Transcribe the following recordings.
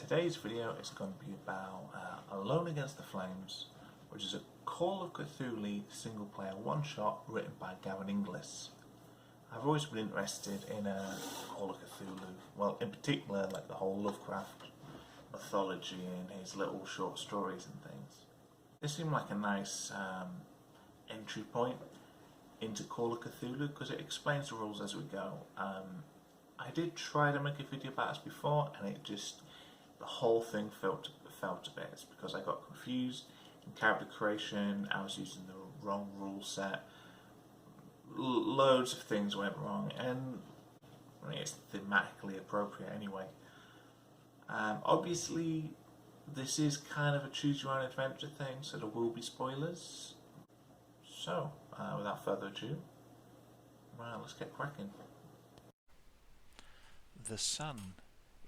Today's video is going to be about Alone Against the Flames, which is a Call of Cthulhu single-player one-shot written by Gavin Inglis. I've always been interested in Call of Cthulhu, well, in particular, like the whole Lovecraft mythology and his little short stories and things. This seemed like a nice entry point into Call of Cthulhu because it explains the rules as we go. I did try to make a video about this before, and the whole thing felt to bits because I got confused in character creation. I was using the wrong rule set. Loads of things went wrong, and I mean, it's thematically appropriate anyway. Obviously, this is kind of a choose your own adventure thing, so there will be spoilers. So, without further ado, well, let's get cracking. The sun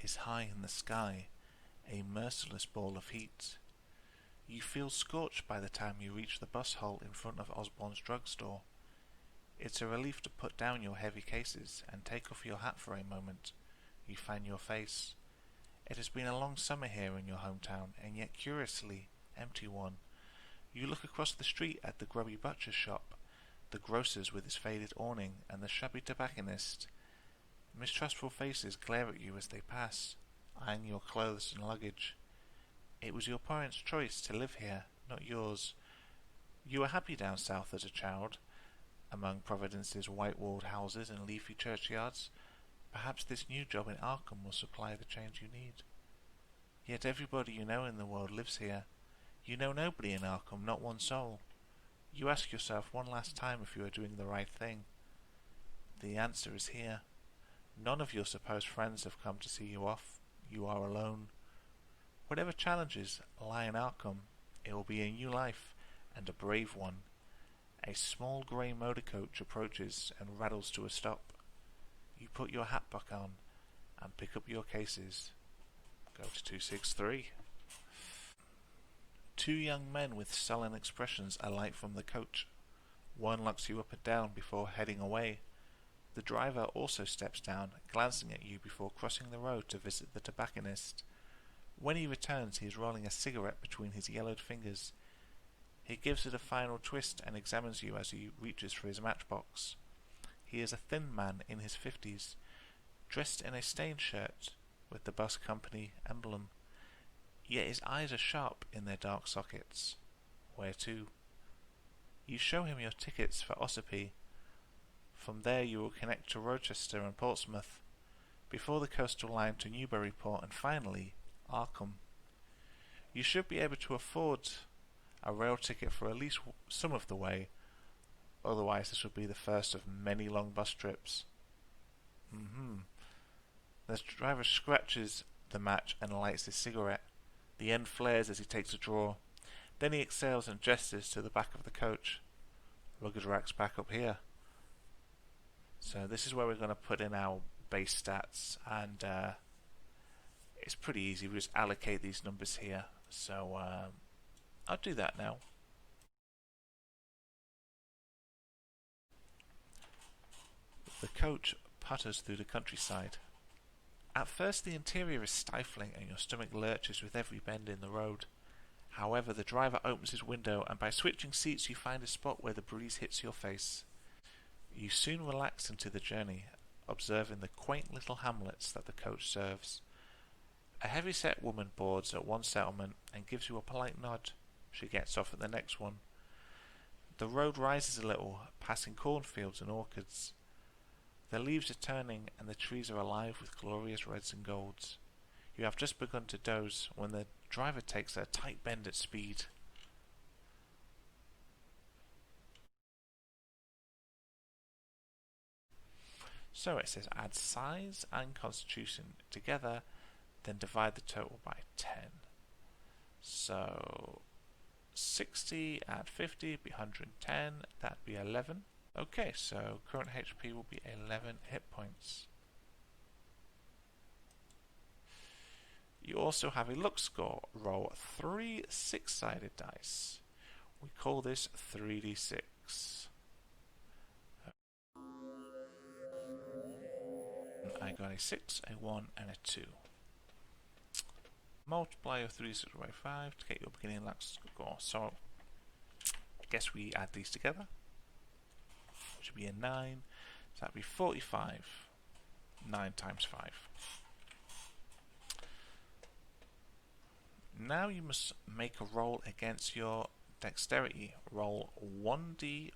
is high in the sky, a merciless ball of heat. You feel scorched by the time you reach the bus halt in front of Osborne's drugstore. It's a relief to put down your heavy cases and take off your hat for a moment. You find your face. It has been a long summer here in your hometown, and yet curiously, empty one. You look across the street at the grubby butcher's shop, the grocer's with its faded awning, and the shabby tobacconist. Mistrustful faces glare at you as they pass, eyeing your clothes and luggage. It was your parents' choice to live here, not yours. You were happy down south as a child, among Providence's white-walled houses and leafy churchyards. Perhaps this new job in Arkham will supply the change you need. Yet everybody you know in the world lives here. You know nobody in Arkham, not one soul. You ask yourself one last time if you are doing the right thing. The answer is here. None of your supposed friends have come to see you off. You are alone. Whatever challenges lie in Arkham, it will be a new life, and a brave one. A small grey motor coach approaches and rattles to a stop. You put your hat back on and pick up your cases. Go to 263. Two young men with sullen expressions alight from the coach. One looks you up and down before heading away. The driver also steps down, glancing at you before crossing the road to visit the tobacconist. When he returns, he is rolling a cigarette between his yellowed fingers. He gives it a final twist and examines you as he reaches for his matchbox. He is a thin man in his 50s, dressed in a stained shirt with the bus company emblem. Yet his eyes are sharp in their dark sockets. Where to? You show him your tickets for Ossipee. From there you will connect to Rochester and Portsmouth, before the coastal line to Newburyport, and finally, Arkham. You should be able to afford a rail ticket for at least some of the way, otherwise this would be the first of many long bus trips. The driver scratches the match and lights his cigarette. The end flares as he takes a draw. Then he exhales and gestures to the back of the coach. Luggage rack's back up here. So this is where we're going to put in our base stats, and it's pretty easy. We just allocate these numbers here. So I'll do that now. The coach putters through the countryside. At first the interior is stifling and your stomach lurches with every bend in the road. However, the driver opens his window, and by switching seats you find a spot where the breeze hits your face. You soon relax into the journey, observing the quaint little hamlets that the coach serves. A heavy-set woman boards at one settlement and gives you a polite nod. She gets off at the next one. The road rises a little, passing cornfields and orchards. The leaves are turning and the trees are alive with glorious reds and golds. You have just begun to doze when the driver takes a tight bend at speed. So it says add size and constitution together, then divide the total by 10. So 60 add 50 would be 110, that'd be 11. Okay, so current HP will be 11 hit points. You also have a luck score. Roll 3 6-sided dice. We call this 3d6. I got a 6, a 1 and a 2. multiplier of 3 by 5 to get your beginning lax score. So I guess we add these together, which would be a 9. So that'd be 45. 9 times 5. Now you must make a roll against your dexterity. Roll 1d100.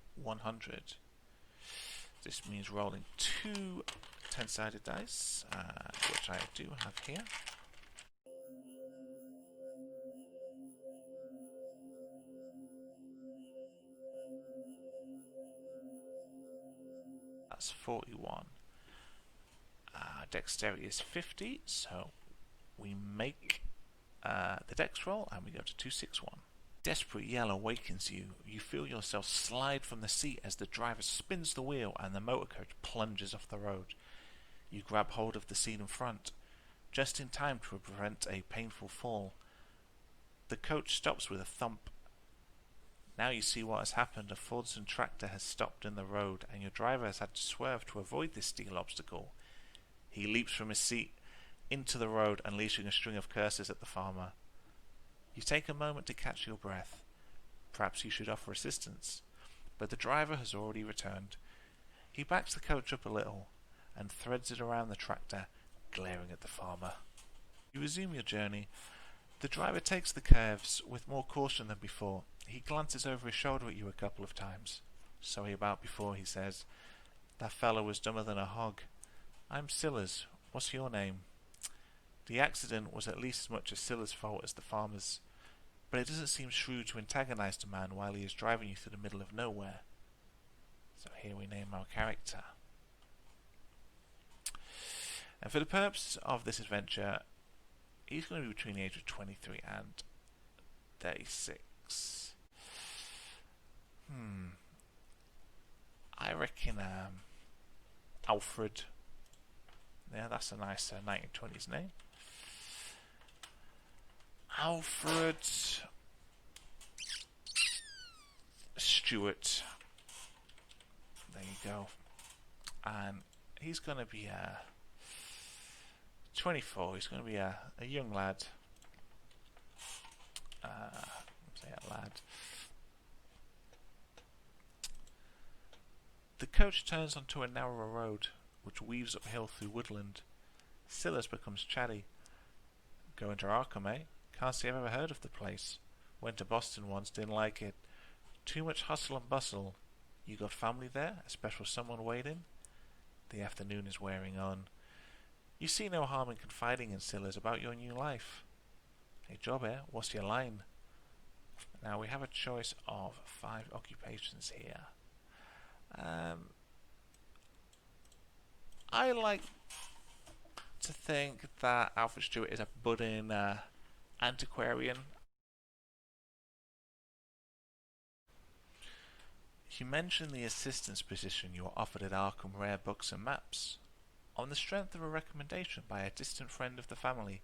This means rolling 2 10-sided dice, which I do have here. That's 41. Dexterity is 50, so we make the dex roll and we go to 261. Desperate yell awakens you. You feel yourself slide from the seat as the driver spins the wheel and the motor coach plunges off the road. You grab hold of the seat in front, just in time to prevent a painful fall. The coach stops with a thump. Now you see what has happened. A Fordson tractor has stopped in the road and your driver has had to swerve to avoid this steel obstacle. He leaps from his seat into the road, unleashing a string of curses at the farmer. You take a moment to catch your breath. Perhaps you should offer assistance, but the driver has already returned. He backs the coach up a little and threads it around the tractor, glaring at the farmer. You resume your journey. The driver takes the curves with more caution than before. He glances over his shoulder at you a couple of times. Sorry about before, he says. That fellow was dumber than a hog. I'm Silla's. What's your name? The accident was at least as much as Silla's fault as the farmer's, but it doesn't seem shrewd to antagonize the man while he is driving you through the middle of nowhere. So here we name our character. And for the purpose of this adventure, he's going to be between the age of 23 and 36. I reckon Alfred. Yeah, that's a nice 1920s name. Alfred Stewart. There you go. And he's going to be 24. He's going to be a young lad. Say a lad. The coach turns onto a narrower road, which weaves uphill through woodland. Silas becomes chatty. Going to Arkham, eh? Can't say I've ever heard of the place. Went to Boston once, didn't like it. Too much hustle and bustle. You got family there? A special someone waiting? The afternoon is wearing on. You see no harm in confiding in Silas about your new life. Hey, job here. What's your line? Now we have a choice of 5 occupations here. I like to think that Alfred Stewart is a budding antiquarian. You mentioned the assistance position you were offered at Arkham Rare Books and Maps, on the strength of a recommendation by a distant friend of the family.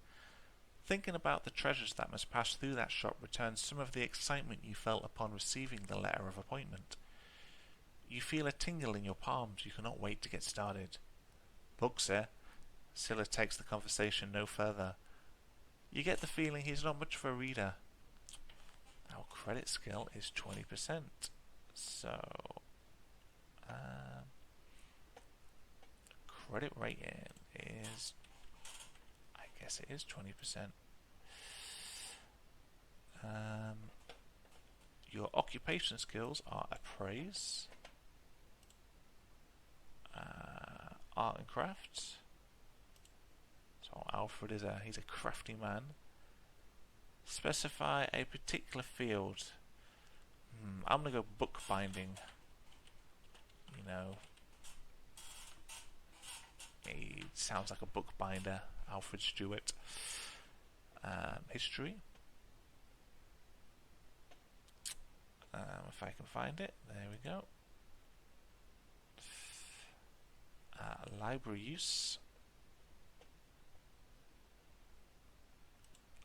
Thinking about the treasures that must pass through that shop returns some of the excitement you felt upon receiving the letter of appointment. You feel a tingle in your palms. You cannot wait to get started. Books, eh? Scylla takes the conversation no further. You get the feeling he's not much of a reader. Our credit skill is 20%. So, credit rating is, I guess it is 20%. Your occupation skills are appraise, art and crafts. So Alfred is he's a crafty man. Specify a particular field. I'm gonna go bookbinding. You know, he sounds like a bookbinder, Alfred Stewart. History. If I can find it, there we go. Library use.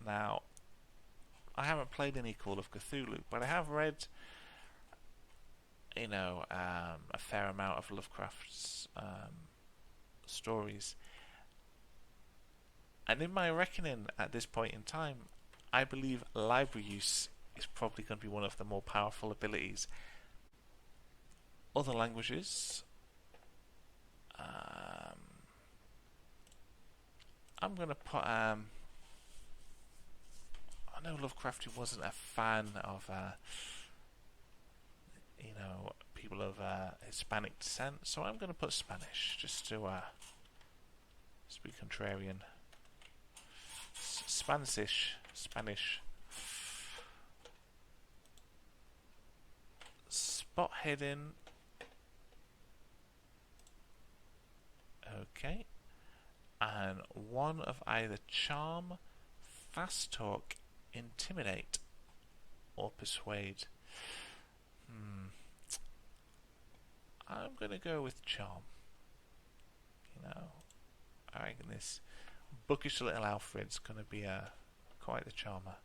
Now, I haven't played any Call of Cthulhu, but I have read, a fair amount of Lovecraft's stories. And in my reckoning at this point in time, I believe library use is probably going to be one of the more powerful abilities. Other languages. I'm going to put... I know Lovecraft wasn't a fan of, people of Hispanic descent, so I'm going to put Spanish, just to be contrarian. Spanish. Spot hidden. Okay. And one of either charm, fast talk, intimidate, or persuade. I'm going to go with charm. I reckon this bookish little Alfred's going to be quite the charmer.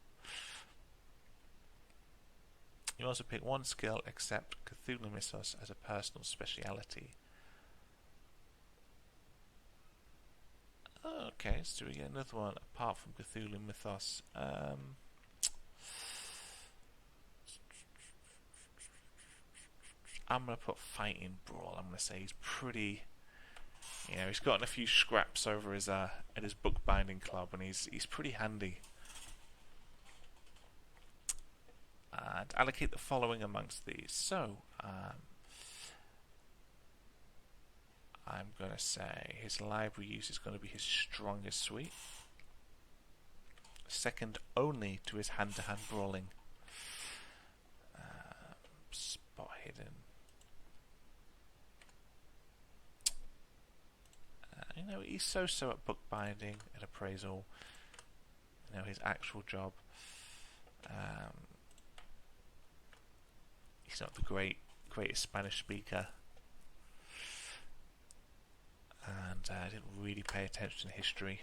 You also pick one skill except Cthulhu Mythos as a personal speciality. Okay, so we get another one apart from Cthulhu Mythos. I'm going to put Fighting Brawl. I'm going to say he's pretty... he's gotten a few scraps over his at his bookbinding club, and he's pretty handy. And allocate the following amongst these. So, I'm going to say his library use is going to be his strongest suite. Second only to his hand-to-hand brawling. Spot hidden. He's so-so at bookbinding and appraisal. His actual job. He's not the greatest Spanish speaker. And I didn't really pay attention to history.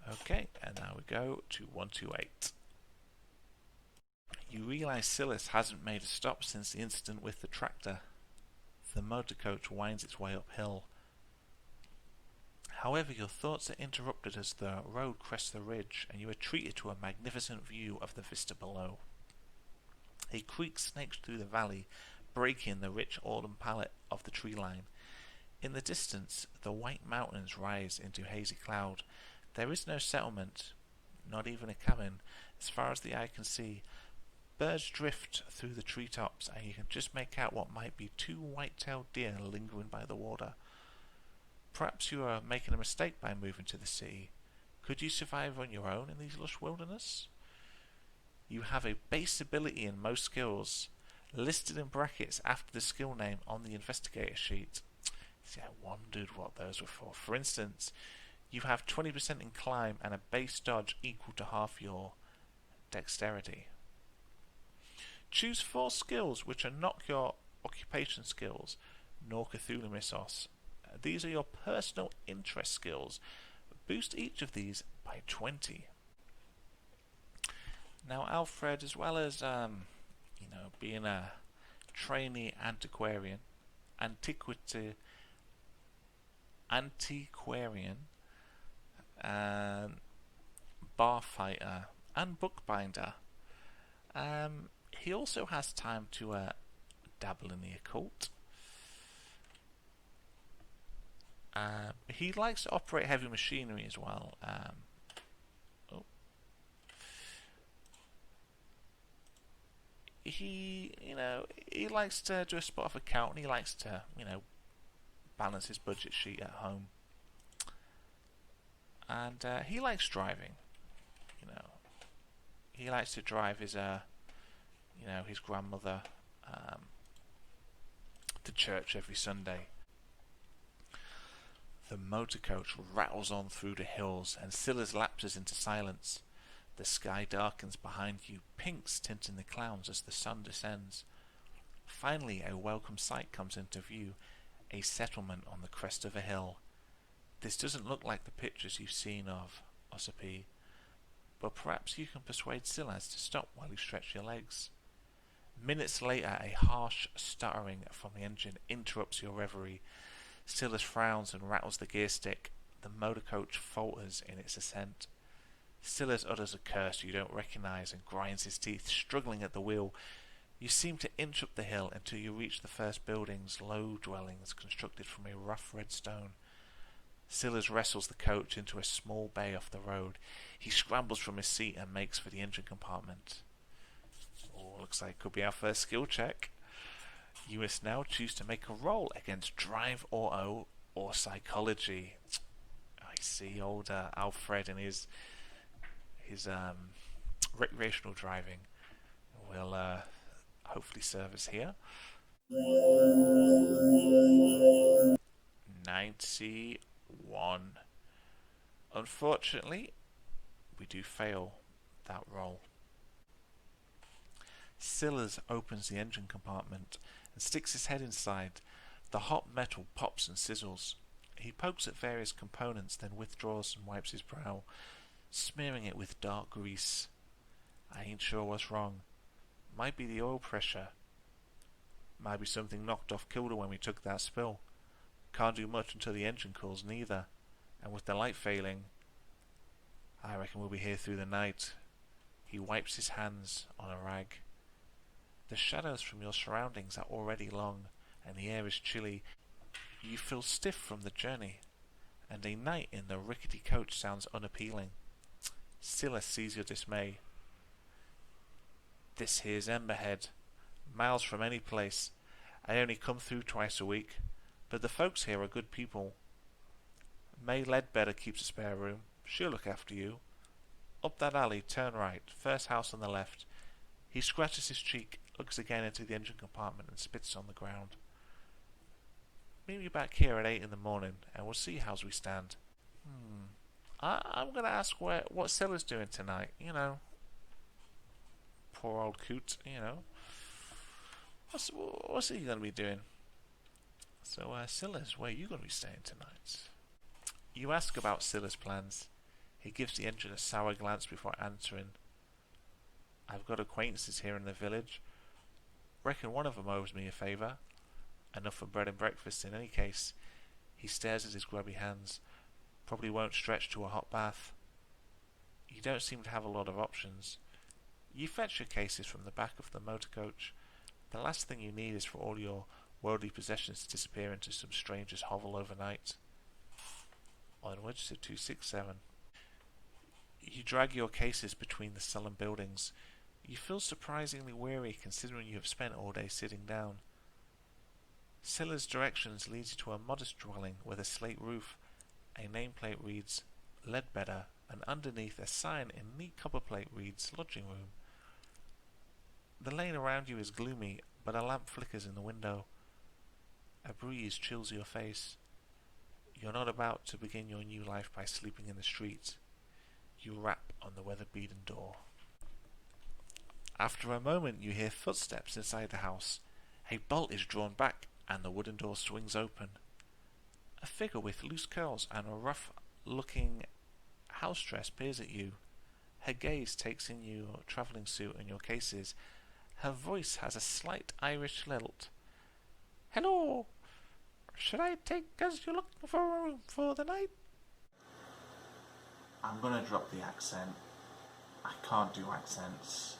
Okay, and now we go to 128. You realise Silas hasn't made a stop since the incident with the tractor. The motor coach winds its way uphill. However, your thoughts are interrupted as the road crests the ridge, and you are treated to a magnificent view of the vista below. A creek snakes through the valley, breaking the rich autumn palette of the tree line. In the distance, the white mountains rise into hazy cloud. There is no settlement, not even a cabin, as far as the eye can see. Birds drift through the treetops, and you can just make out what might be two white-tailed deer lingering by the water. Perhaps you are making a mistake by moving to the city. Could you survive on your own in these lush wilderness? You have a base ability in most skills, listed in brackets after the skill name on the investigator sheet. See, I wondered what those were for. For instance, you have 20% in climb and a base dodge equal to half your dexterity. Choose 4 skills which are not your occupation skills, nor Cthulhu Mythos. These are your personal interest skills. Boost each of these by 20. Now Alfred, as well as being a trainee antiquarian, bar fighter, and bookbinder, he also has time to dabble in the occult. He likes to operate heavy machinery as well. He likes to do a spot of account, and he likes to, balance his budget sheet at home. And he likes driving. He likes to drive his his grandmother to church every Sunday. The motor coach rattles on through the hills, and Silas lapses into silence. The sky darkens behind you, pinks tinting the clouds as the sun descends. Finally, a welcome sight comes into view, a settlement on the crest of a hill. This doesn't look like the pictures you've seen of Ossipee, but perhaps you can persuade Silas to stop while you stretch your legs. Minutes later, a harsh stuttering from the engine interrupts your reverie. Silas frowns and rattles the gear stick. The motor coach falters in its ascent. Silas utters a curse you don't recognize and grinds his teeth, struggling at the wheel. You seem to inch up the hill until you reach the first buildings, low dwellings constructed from a rough red stone. Silas wrestles the coach into a small bay off the road. He scrambles from his seat and makes for the engine compartment. Oh, looks like it could be our first skill check. You must now choose to make a roll against Drive Auto or Psychology. I see old Alfred and his recreational driving will hopefully serve us here. 91. Unfortunately, we do fail that roll. Silas opens the engine compartment and sticks his head inside. The hot metal pops and sizzles. He pokes at various components, then withdraws and wipes his brow, smearing it with dark grease. I ain't sure what's wrong. Might be the oil pressure. Might be something knocked off kilter when we took that spill. Can't do much until the engine cools neither. And with the light failing, I reckon we'll be here through the night. He wipes his hands on a rag. The shadows from your surroundings are already long, and the air is chilly. You feel stiff from the journey, and a night in the rickety coach sounds unappealing. Silas sees your dismay. This here's Emberhead, miles from any place. I only come through twice a week, but the folks here are good people. May Ledbetter keeps a spare room. She'll look after you. Up that alley, turn right, first house on the left. He scratches his cheek, looks again into the engine compartment and spits on the ground. Meet me back here at 8 in the morning, and we'll see how's we stand. I'm going to ask what Silas doing tonight, you know. Poor old coot, you know. What's he going to be doing? So, Silas, where are you going to be staying tonight? You ask about Silas' plans. He gives the engine a sour glance before answering. I've got acquaintances here in the village. Reckon one of them owes me a favour. Enough for bread and breakfast in any case. He stares at his grubby hands. Probably won't stretch to a hot bath. You don't seem to have a lot of options. You fetch your cases from the back of the motor coach. The last thing you need is for all your worldly possessions to disappear into some stranger's hovel overnight. Onwards to 267. You drag your cases between the sullen buildings. You feel surprisingly weary considering you have spent all day sitting down. Silas' directions lead you to a modest dwelling with a slate roof. A nameplate reads Ledbetter, and underneath a sign in neat copperplate reads Lodging Room. The lane around you is gloomy, but a lamp flickers in the window. A breeze chills your face. You're not about to begin your new life by sleeping in the street. You rap on the weather-beaten door. After a moment you hear footsteps inside the house. A bolt is drawn back and the wooden door swings open. A figure with loose curls and a rough-looking house dress peers at you. Her gaze takes in your travelling suit and your cases. Her voice has a slight Irish lilt. Hello! Should I take as you're looking for a room for the night? I'm going to drop the accent. I can't do accents.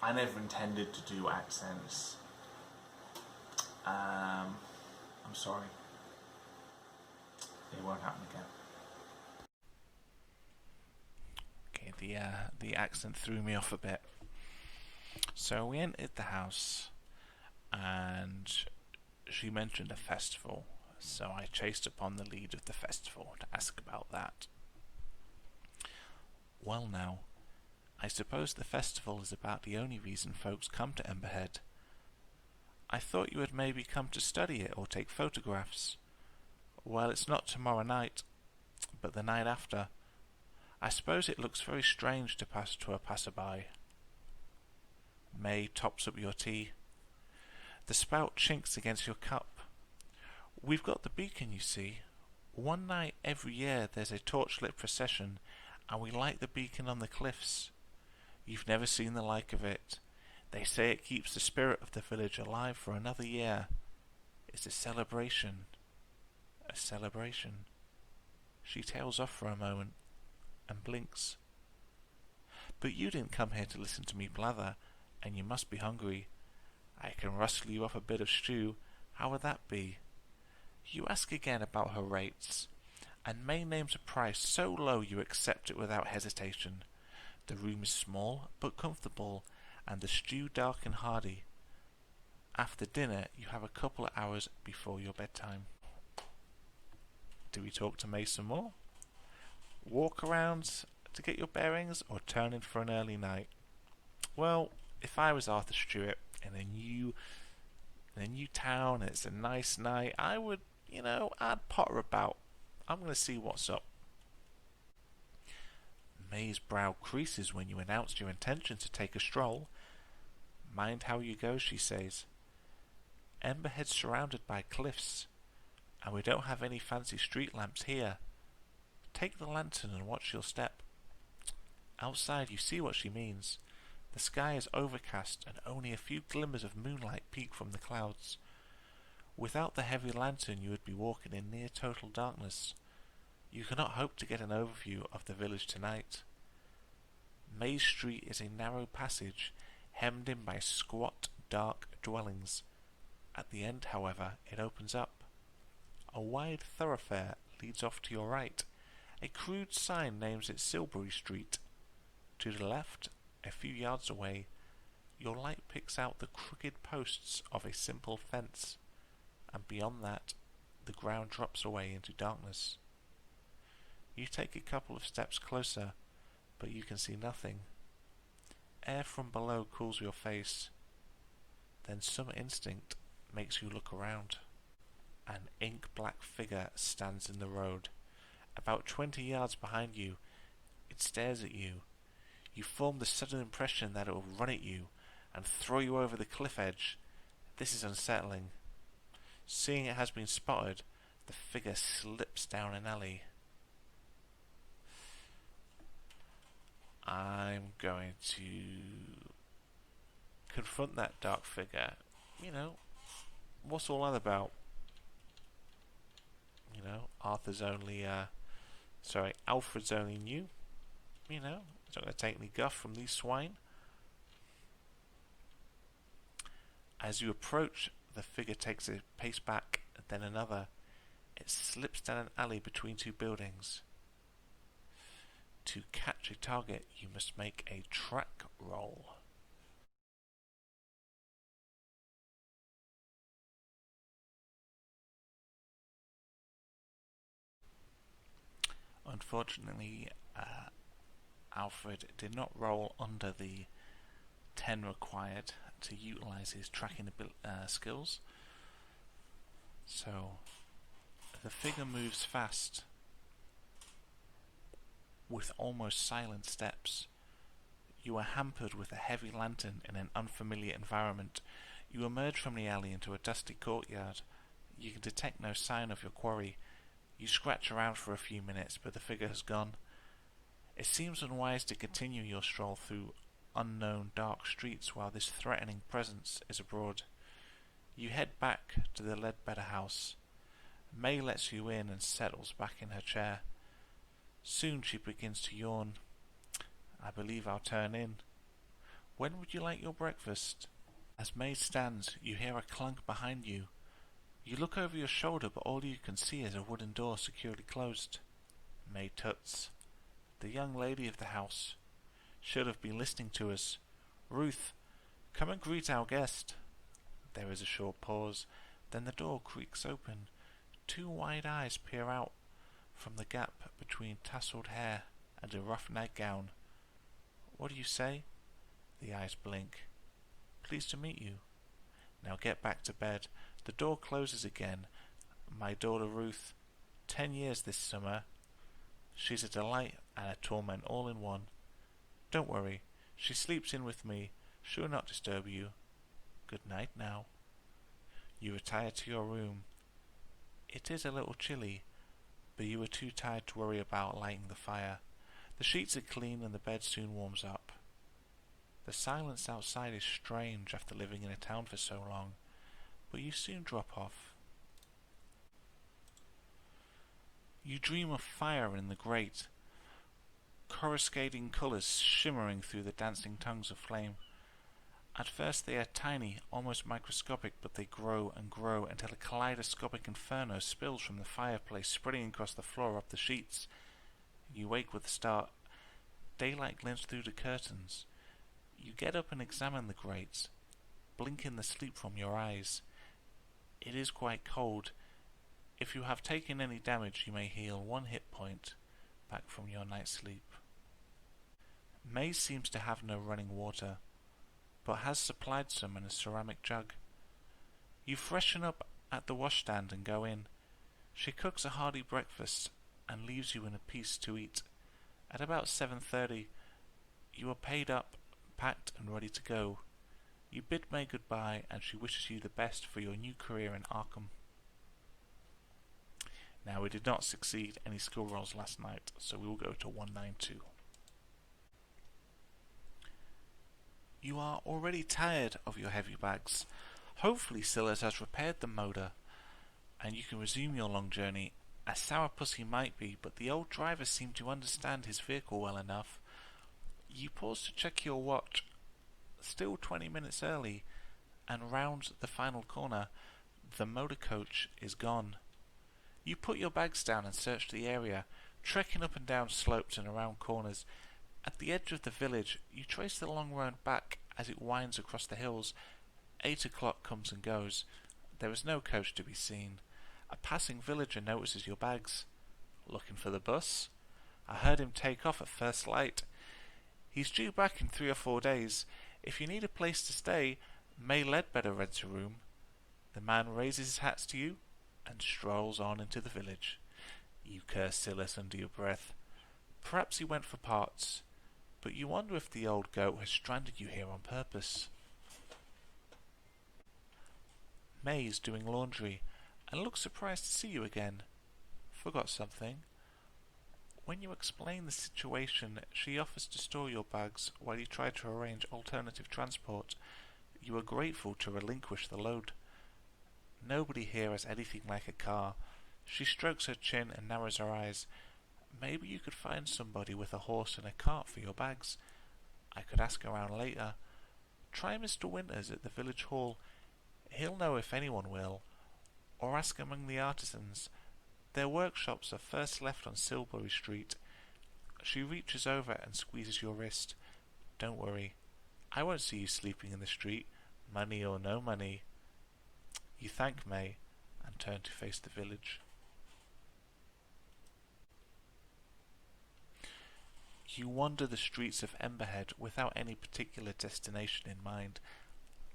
I never intended to do accents. I'm sorry. It won't happen again. Okay, the accent threw me off a bit. So we entered the house, and she mentioned a festival. So I chased upon the lead of the festival to ask about that. Well now, I suppose the festival is about the only reason folks come to Emberhead. I thought you had maybe come to study it or take photographs. Well, it's not tomorrow night, but the night after. I suppose it looks very strange to pass to a passerby. May tops up your tea. The spout chinks against your cup. We've got the beacon, you see. One night every year there's a torchlit procession, and we light the beacon on the cliffs. You've never seen the like of it. They say it keeps the spirit of the village alive for another year. It's a celebration. A celebration. She tails off for a moment and blinks. But you didn't come here to listen to me blather, and you must be hungry. I can rustle you up a bit of stew. How would that be? You ask again about her rates, and May names a price so low you accept it without hesitation. The room is small but comfortable, and the stew dark and hearty. After dinner, you have a couple of hours before your bedtime. Do we talk to May some more? Walk around to get your bearings, or turn in for an early night? Well, if I was Arthur Stewart in a new town and it's a nice night, I would, I'd potter about. I'm going to see what's up. May's brow creases when you announce your intention to take a stroll. Mind how you go, she says. Emberhead's surrounded by cliffs, and we don't have any fancy street lamps here. Take the lantern and watch your step. Outside you see what she means. The sky is overcast and only a few glimmers of moonlight peek from the clouds. Without the heavy lantern you would be walking in near total darkness. You cannot hope to get an overview of the village tonight. Maze Street is a narrow passage, hemmed in by squat, dark dwellings. At the end, however, it opens up. A wide thoroughfare leads off to your right. A crude sign names it Silbury Street. To the left, a few yards away, your light picks out the crooked posts of a simple fence, and beyond that, the ground drops away into darkness. You take a couple of steps closer, but you can see nothing. Air from below cools your face. Then some instinct makes you look around. An ink-black figure stands in the road. About 20 yards behind you, it stares at you. You form the sudden impression that it will run at you and throw you over the cliff edge. This is unsettling. Seeing it has been spotted, the figure slips down an alley. I'm going to confront that dark figure. What's all that about? Alfred's only new. He's not going to take any guff from these swine. As you approach, the figure takes a pace back, then another. It slips down an alley between two buildings. To catch a target, you must make a track roll. Unfortunately, Alfred did not roll under the 10 required to utilise his tracking skills. So, the figure moves fast, with almost silent steps. You are hampered with a heavy lantern in an unfamiliar environment. You emerge from the alley into a dusty courtyard. You can detect no sign of your quarry. You scratch around for a few minutes, but the figure has gone. It seems unwise to continue your stroll through unknown dark streets while this threatening presence is abroad. You head back to the Ledbetter house. May lets you in and settles back in her chair. Soon she begins to yawn. I believe I'll turn in. When would you like your breakfast? As May stands, you hear a clunk behind you. You look over your shoulder, but all you can see is a wooden door securely closed. May tuts. The young lady of the house should have been listening to us. Ruth, come and greet our guest. There is a short pause, then the door creaks open. Two wide eyes peer out from the gap between tousled hair and a rough nightgown. What do you say? The eyes blink. Pleased to meet you. Now get back to bed. The door closes again. My daughter Ruth, 10 years this summer. She's a delight and a torment all in one. Don't worry, she sleeps in with me. She'll not disturb you. Good night now. You retire to your room. It is a little chilly, but you are too tired to worry about lighting the fire. The sheets are clean and the bed soon warms up. The silence outside is strange after living in a town for so long, but you soon drop off. You dream of fire in the grate, coruscating colours shimmering through the dancing tongues of flame. At first they are tiny, almost microscopic, but they grow and grow until a kaleidoscopic inferno spills from the fireplace, spreading across the floor up the sheets. You wake with a start. Daylight glints through the curtains. You get up and examine the grates, blinking the sleep from your eyes. It is quite cold. If you have taken any damage, you may heal 1 hit point back from your night's sleep. May seems to have no running water, but has supplied some in a ceramic jug. You freshen up at the washstand and go in. She cooks a hearty breakfast and leaves you in a piece to eat. At about 7:30, you are paid up, packed and ready to go. You bid May goodbye and she wishes you the best for your new career in Arkham. Now, we did not succeed any skill rolls last night, so we will go to 192. You are already tired of your heavy bags. Hopefully Silas has repaired the motor, and you can resume your long journey. A sourpuss he might be, but the old driver seemed to understand his vehicle well enough. You pause to check your watch, still 20 minutes early, and round the final corner, the motor coach is gone. You put your bags down and search the area, trekking up and down slopes and around corners. At the edge of the village, you trace the long road back as it winds across the hills. 8 o'clock comes and goes. There is no coach to be seen. A passing villager notices your bags. Looking for the bus? I heard him take off at first light. He's due back in 3 or 4 days. If you need a place to stay, May Ledbetter rents a room. The man raises his hat to you and strolls on into the village. You curse Silas under your breath. Perhaps he went for parts, but you wonder if the old goat has stranded you here on purpose. May is doing laundry and looks surprised to see you again. Forgot something. When you explain the situation, she offers to store your bags while you try to arrange alternative transport. You are grateful to relinquish the load. Nobody here has anything like a car. She strokes her chin and narrows her eyes. Maybe you could find somebody with a horse and a cart for your bags. I could ask around later. Try Mr. Winters at the village hall. He'll know if anyone will. Or ask among the artisans. Their workshops are first left on Silbury Street. She reaches over and squeezes your wrist. Don't worry. I won't see you sleeping in the street, money or no money. You thank May and turn to face the village. You wander the streets of Emberhead without any particular destination in mind.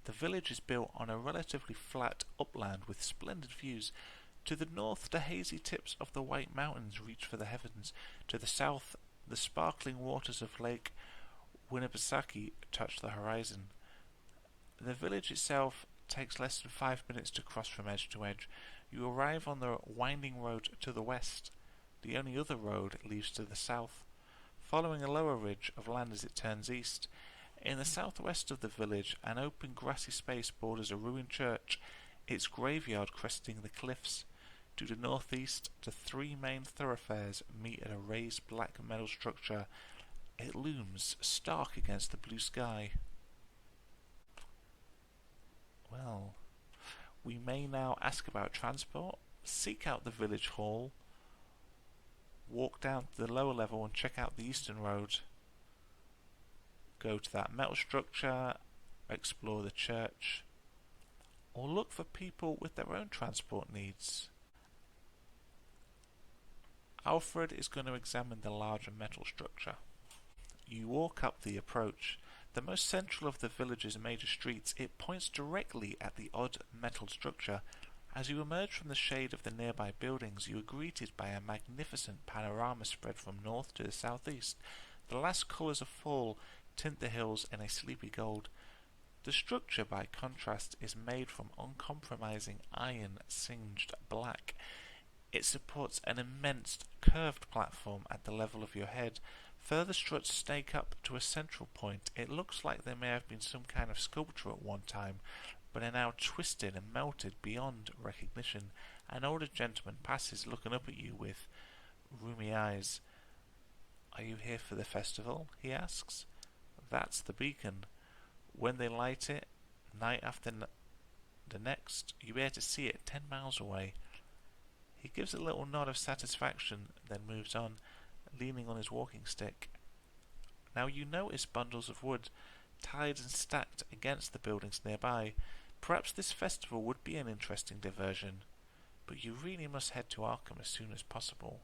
The village is built on a relatively flat upland with splendid views. To the north, the hazy tips of the White Mountains reach for the heavens. To the south, the sparkling waters of Lake Winnipesaukee touch the horizon. The village itself takes less than 5 minutes to cross from edge to edge. You arrive on the winding road to the west. The only other road leads to the south, following a lower ridge of land as it turns east. In the southwest of the village, an open grassy space borders a ruined church, its graveyard cresting the cliffs. To the northeast, the 3 main thoroughfares meet at a raised black metal structure. It looms stark against the blue sky. Well, we may now ask about transport, seek out the village hall, walk down to the lower level and check out the eastern road, go to that metal structure, explore the church, or look for people with their own transport needs. Alfred is going to examine the larger metal structure. You walk up the approach. The most central of the village's major streets, it points directly at the odd metal structure. As you emerge from the shade of the nearby buildings, you are greeted by a magnificent panorama spread from north to the southeast. The last colours of fall tint the hills in a sleepy gold. The structure, by contrast, is made from uncompromising iron singed black. It supports an immense curved platform at the level of your head. Further struts stake up to a central point. It looks like there may have been some kind of sculpture at one time, but are now twisted and melted beyond recognition. An older gentleman passes, looking up at you with rheumy eyes. "Are you here for the festival?" he asks. "That's the beacon. When they light it, night after the next, you'll be able to see it 10 miles away." He gives a little nod of satisfaction, then moves on, leaning on his walking stick. Now you notice bundles of wood tied and stacked against the buildings nearby. Perhaps this festival would be an interesting diversion, but you really must head to Arkham as soon as possible.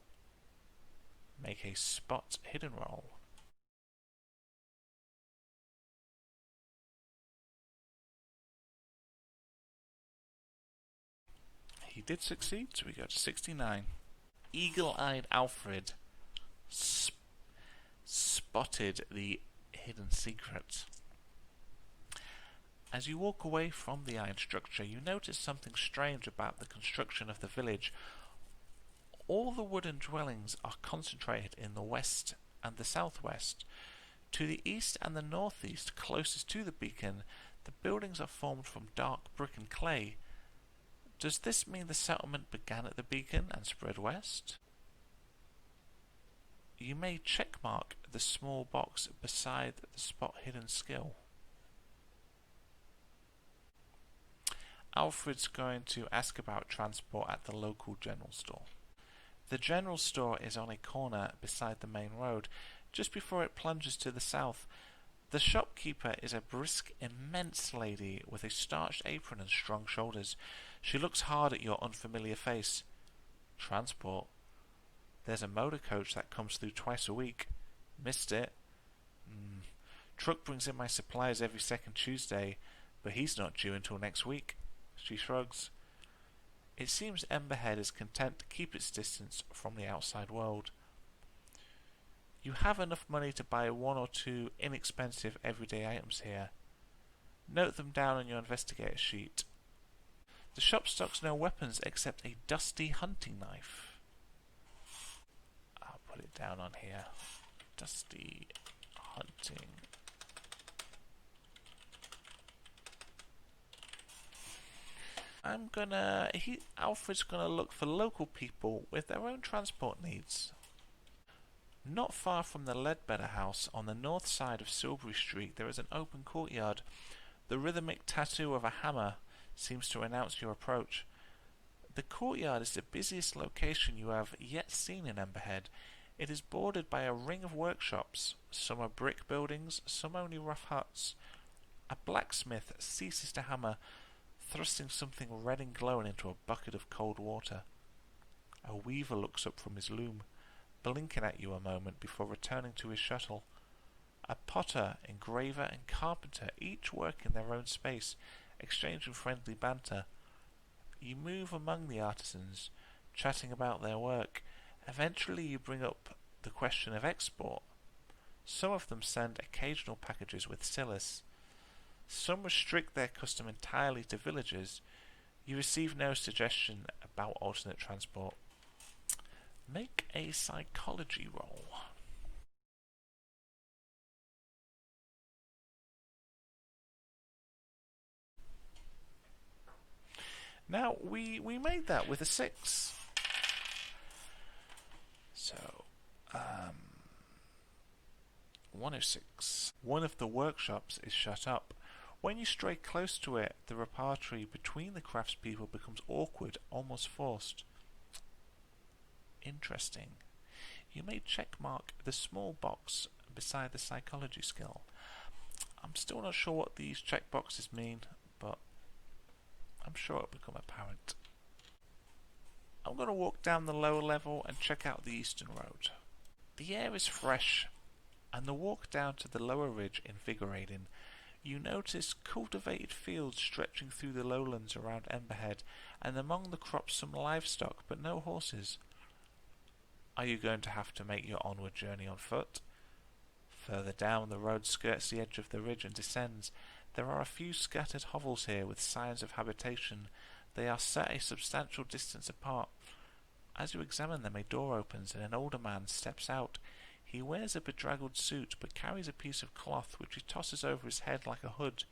Make a spot hidden roll. He did succeed, so we go to 69. Eagle-eyed Alfred spotted the hidden secret. As you walk away from the iron structure, you notice something strange about the construction of the village. All the wooden dwellings are concentrated in the west and the southwest. To the east and the northeast, closest to the beacon, the buildings are formed from dark brick and clay. Does this mean the settlement began at the beacon and spread west? You may checkmark the small box beside the spot hidden skill. Alfred's going to ask about transport at the local general store. The general store is on a corner beside the main road, just before it plunges to the south. The shopkeeper is a brisk, immense lady with a starched apron and strong shoulders. She looks hard at your unfamiliar face. Transport? There's a motor coach that comes through twice a week. Missed it. Truck brings in my supplies every second Tuesday, but he's not due until next week. She shrugs. It seems Emberhead is content to keep its distance from the outside world. You have enough money to buy one or two inexpensive everyday items here. Note them down on your investigator sheet. The shop stocks no weapons except a dusty hunting knife. I'll put it down on here. Dusty hunting. Alfred's gonna look for local people with their own transport needs. Not far from the Ledbetter house, on the north side of Silbury Street, there is an open courtyard. The rhythmic tattoo of a hammer seems to announce your approach. The courtyard is the busiest location you have yet seen in Emberhead. It is bordered by a ring of workshops. Some are brick buildings, some only rough huts. A blacksmith ceases to hammer, thrusting something red and glowing into a bucket of cold water. A weaver looks up from his loom, blinking at you a moment before returning to his shuttle. A potter, engraver, and carpenter each work in their own space, exchanging friendly banter. You move among the artisans, chatting about their work. Eventually you bring up the question of export. Some of them send occasional packages with Silas. Some restrict their custom entirely to villagers. You receive no suggestion about alternate transport. Make a psychology roll. Now, we made that with a 6. So, 106. One of the workshops is shut up. When you stray close to it, the repartee between the craftspeople becomes awkward, almost forced. Interesting. You may checkmark the small box beside the psychology skill. I'm still not sure what these checkboxes mean, but I'm sure it'll become apparent. I'm going to walk down the lower level and check out the eastern road. The air is fresh, and the walk down to the lower ridge invigorating. You notice cultivated fields stretching through the lowlands around Emberhead, and among the crops some livestock, but no horses. Are you going to have to make your onward journey on foot? Further down, the road skirts the edge of the ridge and descends. There are a few scattered hovels here with signs of habitation. They are set a substantial distance apart. As you examine them, a door opens and an older man steps out. He wears a bedraggled suit, but carries a piece of cloth which he tosses over his head like a hood.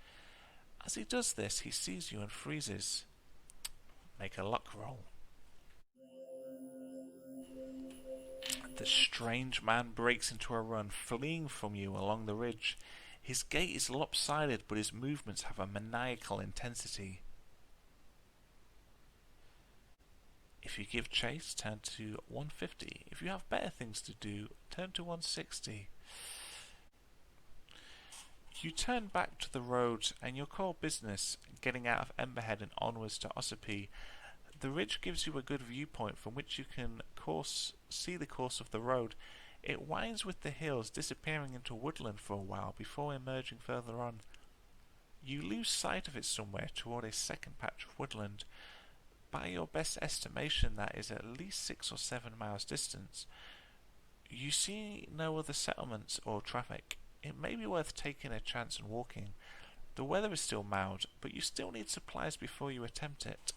As he does this, he sees you and freezes. Make a luck roll. The strange man breaks into a run, fleeing from you along the ridge. His gait is lopsided, but his movements have a maniacal intensity. If you give chase, turn to 150. If you have better things to do, turn to 160. You turn back to the road and your core business, getting out of Emberhead and onwards to Ossipee. The ridge gives you a good viewpoint from which you can see the course of the road. It winds with the hills, disappearing into woodland for a while before emerging further on. You lose sight of it somewhere toward a second patch of woodland. By your best estimation, that is at least 6 or 7 miles distance. You see no other settlements or traffic. It may be worth taking a chance and walking. The weather is still mild, but you still need supplies before you attempt it.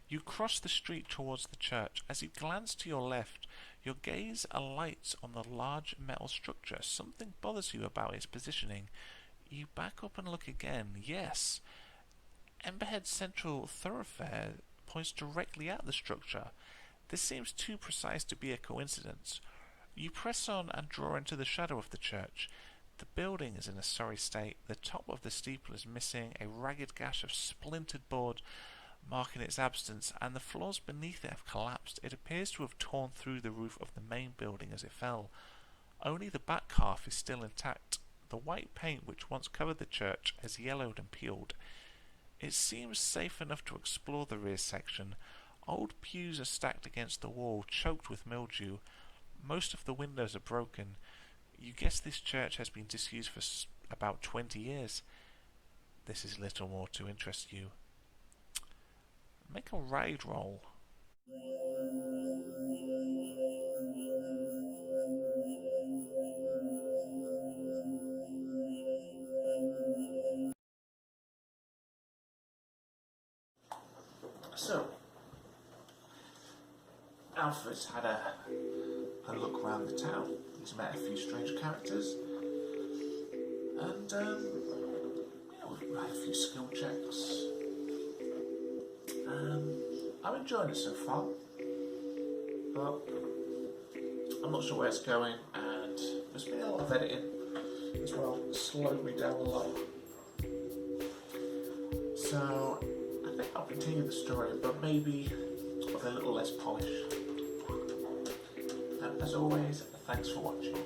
You cross the street towards the church. As you glance to your left, your gaze alights on the large metal structure. Something bothers you about its positioning. You back up and look again. Yes, Emberhead's central thoroughfare points directly at the structure. This seems too precise to be a coincidence. You press on and draw into the shadow of the church. The building is in a sorry state. The top of the steeple is missing, a ragged gash of splintered board marking its absence, and the floors beneath it have collapsed. It appears to have torn through the roof of the main building as it fell. Only the back half is still intact. The white paint which once covered the church has yellowed and peeled. It seems safe enough to explore the rear section. Old pews are stacked against the wall, choked with mildew. Most of the windows are broken. You guess this church has been disused for about 20 years. This is little more to interest you. Make a ride roll. So, Alfred's had a look around the town. He's met a few strange characters, and we've had a few skill checks. I'm enjoying it so far, but I'm not sure where it's going, and there's been a lot of editing as well. It's slowed me down a lot. So I think I'll continue the story, but maybe with a little less polish. And as always, thanks for watching.